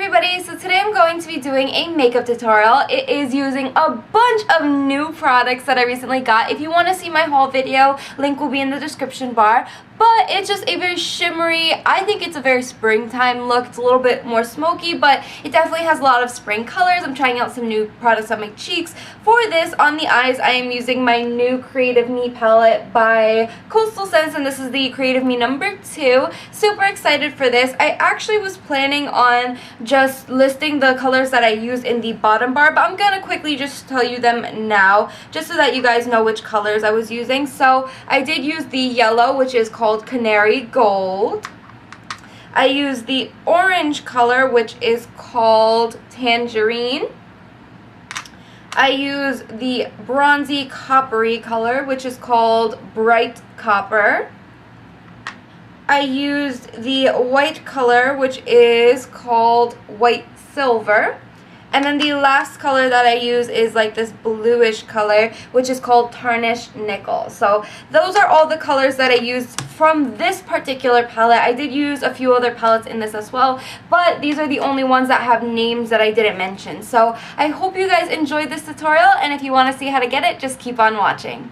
everybody, so today I'm going to be doing a makeup tutorial. It is using a bunch of new products that I recently got. If you want to see my haul video, link will be in the description bar. But it's just a very shimmery, I think it's a very springtime look. It's a little bit more smoky, but it definitely has a lot of spring colors. I'm trying out some new products on my cheeks. For this, on the eyes, I am using my new Creative Me palette by Coastal Scents, and this is the Creative Me number 2. Super excited for this. I actually was planning on just listing the colors that I use in the bottom bar, but I'm gonna quickly just tell you them now, just so that you guys know which colors I was using. So I did use the yellow, which is called Canary Gold. I used the orange color, which is called Tangerine. I use the bronzy coppery color, which is called Bright Copper. I used the white color, which is called White Silver. And then the last color that I use is like this bluish color, which is called Tarnished Nickel. So those are all the colors that I used from this particular palette. I did use a few other palettes in this as well, but these are the only ones that have names that I didn't mention. So I hope you guys enjoyed this tutorial, and if you want to see how to get it, just keep on watching.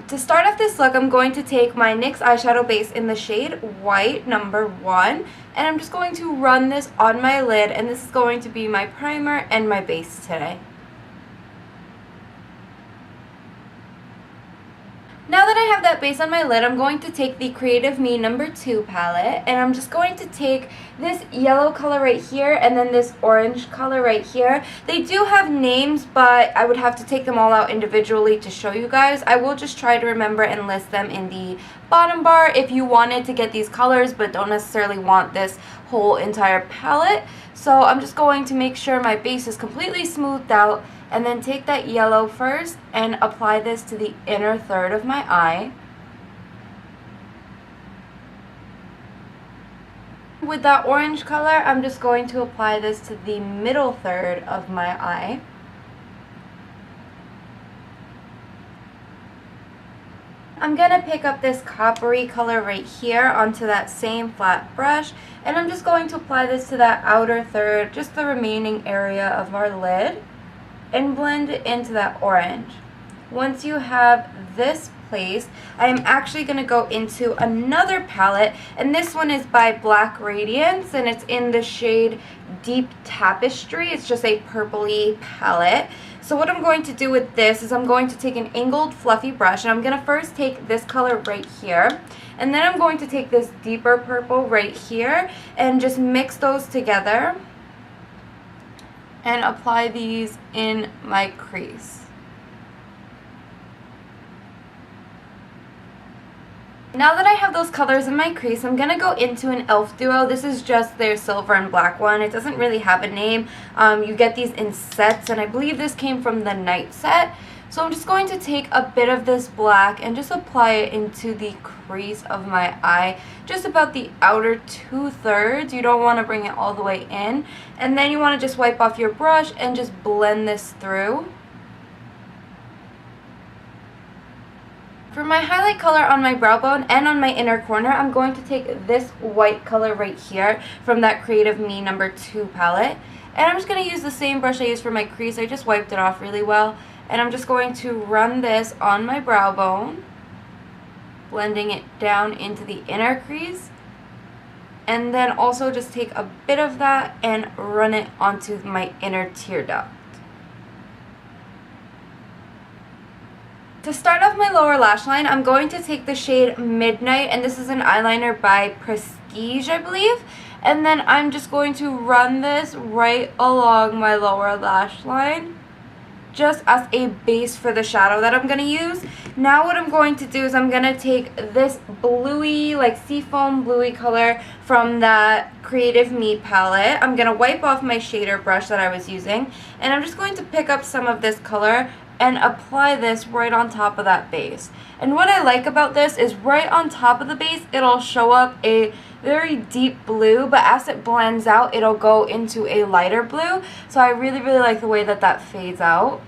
To start off this look, I'm going to take my NYX eyeshadow base in the shade White number 1, and I'm just going to run this on my lid, and this is going to be my primer and my base today. Now that I have that base on my lid, I'm going to take the Creative Me number 2 palette, and I'm just going to take this yellow color right here and then this orange color right here. They do have names, but I would have to take them all out individually to show you guys. I will just try to remember and list them in the bottom bar if you wanted to get these colors but don't necessarily want this whole entire palette. So I'm just going to make sure my base is completely smoothed out, and then take that yellow first and apply this to the inner third of my eye. With that orange color, I'm just going to apply this to the middle third of my eye. I'm going to pick up this coppery color right here onto that same flat brush, and I'm just going to apply this to that outer third, just the remaining area of our lid, and blend it into that orange. Once you have this placed, I am actually going to go into another palette, and this one is by Black Radiance, and it's in the shade Deep Tapestry. It's just a purpley palette. So what I'm going to do with this is I'm going to take an angled fluffy brush, and I'm going to first take this color right here, and then I'm going to take this deeper purple right here and just mix those together and apply these in my crease. Now that I have those colors in my crease, I'm going to go into an e.l.f. duo. This is just their silver and black one. It doesn't really have a name. You get these in sets, and I believe this came from the night set. So I'm just going to take a bit of this black and just apply it into the crease of my eye, just about the outer 2/3. You don't want to bring it all the way in. And then you want to just wipe off your brush and just blend this through. For my highlight color on my brow bone and on my inner corner, I'm going to take this white color right here from that Creative Me number 2 palette. And I'm just going to use the same brush I used for my crease. I just wiped it off really well. And I'm just going to run this on my brow bone, blending it down into the inner crease. And then also just take a bit of that and run it onto my inner tear duct. To start off my lower lash line, I'm going to take the shade Midnight, and this is an eyeliner by Prestige, I believe. And then I'm just going to run this right along my lower lash line, just as a base for the shadow that I'm going to use. Now what I'm going to do is I'm going to take this bluey, like seafoam bluey color from that Creative Me palette. I'm going to wipe off my shader brush that I was using, and I'm just going to pick up some of this color and apply this right on top of that base. And what I like about this is right on top of the base, it'll show up a very deep blue, but as it blends out, it'll go into a lighter blue. So I really like the way that that fades out.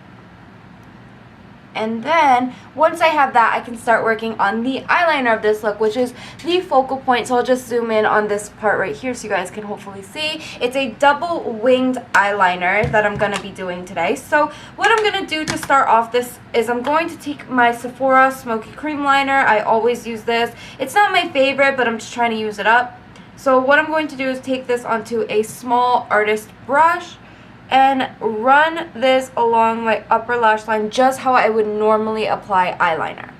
And then once I have that, I can start working on the eyeliner of this look, which is the focal point. So I'll just zoom in on this part right here so you guys can hopefully see. It's a double winged eyeliner that I'm going to be doing today. So what I'm going to do to start off this is I'm going to take my Sephora Smoky Cream Liner. I always use this. It's not my favorite, but I'm just trying to use it up. So what I'm going to do is take this onto a small artist brush and run this along my upper lash line just how I would normally apply eyeliner.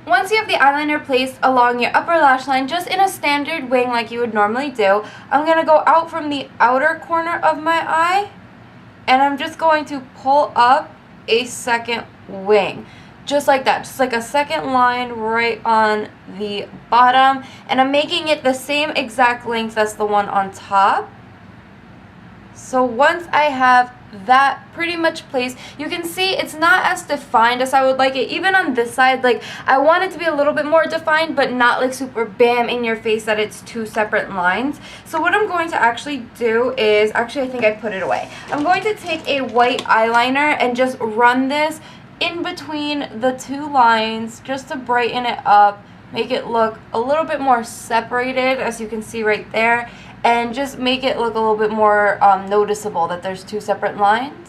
Once you have the eyeliner placed along your upper lash line, just in a standard wing like you would normally do, I'm going to go out from the outer corner of my eye, and I'm just going to pull up a second wing. Just like that, just like a second line right on the bottom, and I'm making it the same exact length as the one on top. So once I have that pretty much placed, you can see it's not as defined as I would like it. Even on this side, like, I want it to be a little bit more defined, but not like super bam in your face that it's two separate lines. So what I'm going to actually do is, actually I think I put it away. I'm going to take a white eyeliner and just run this in between the two lines just to brighten it up, make it look a little bit more separated, as you can see right there, and just make it look a little bit more noticeable that there's two separate lines.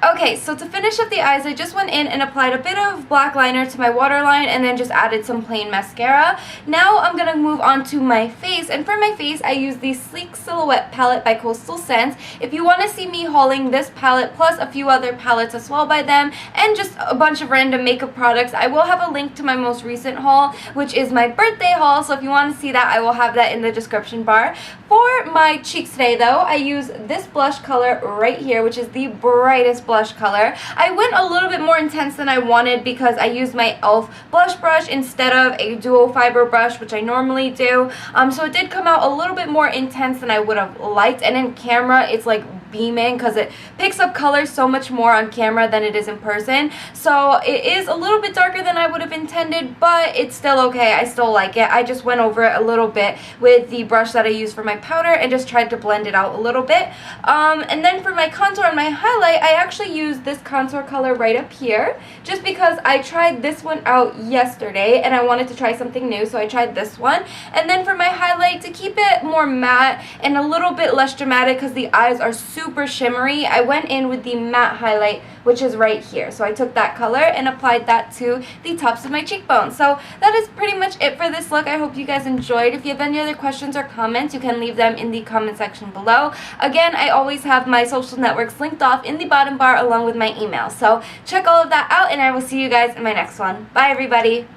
Okay, so to finish up the eyes, I just went in and applied a bit of black liner to my waterline and then just added some plain mascara. Now I'm going to move on to my face, and for my face I use the Sleek Silhouette palette by Coastal Scents. If you want to see me hauling this palette plus a few other palettes as well by them and just a bunch of random makeup products, I will have a link to my most recent haul, which is my birthday haul, so if you want to see that, I will have that in the description bar. For my cheeks today though, I use this blush color right here, which is the brightest blush color. I went a little bit more intense than I wanted because I used my e.l.f. blush brush instead of a dual fiber brush, which I normally do. So it did come out a little bit more intense than I would have liked, and in camera it's like beaming because it picks up color so much more on camera than it is in person. So it is a little bit darker than I would have intended, but it's still okay. I still like it. I just went over it a little bit with the brush that I used for my powder and just tried to blend it out a little bit. And then for my contour and my highlight, I actually used this contour color right up here just because I tried this one out yesterday and I wanted to try something new, so I tried this one. And then for my highlight, to keep it more matte and a little bit less dramatic because the eyes are super shimmery, I went in with the matte highlight, which is right here. So I took that color and applied that to the tops of my cheekbones. So that is pretty much it for this look. I hope you guys enjoyed. If you have any other questions or comments, you can leave them in the comment section below. Again, I always have my social networks linked off in the bottom bar along with my email. So check all of that out, and I will see you guys in my next one. Bye, everybody.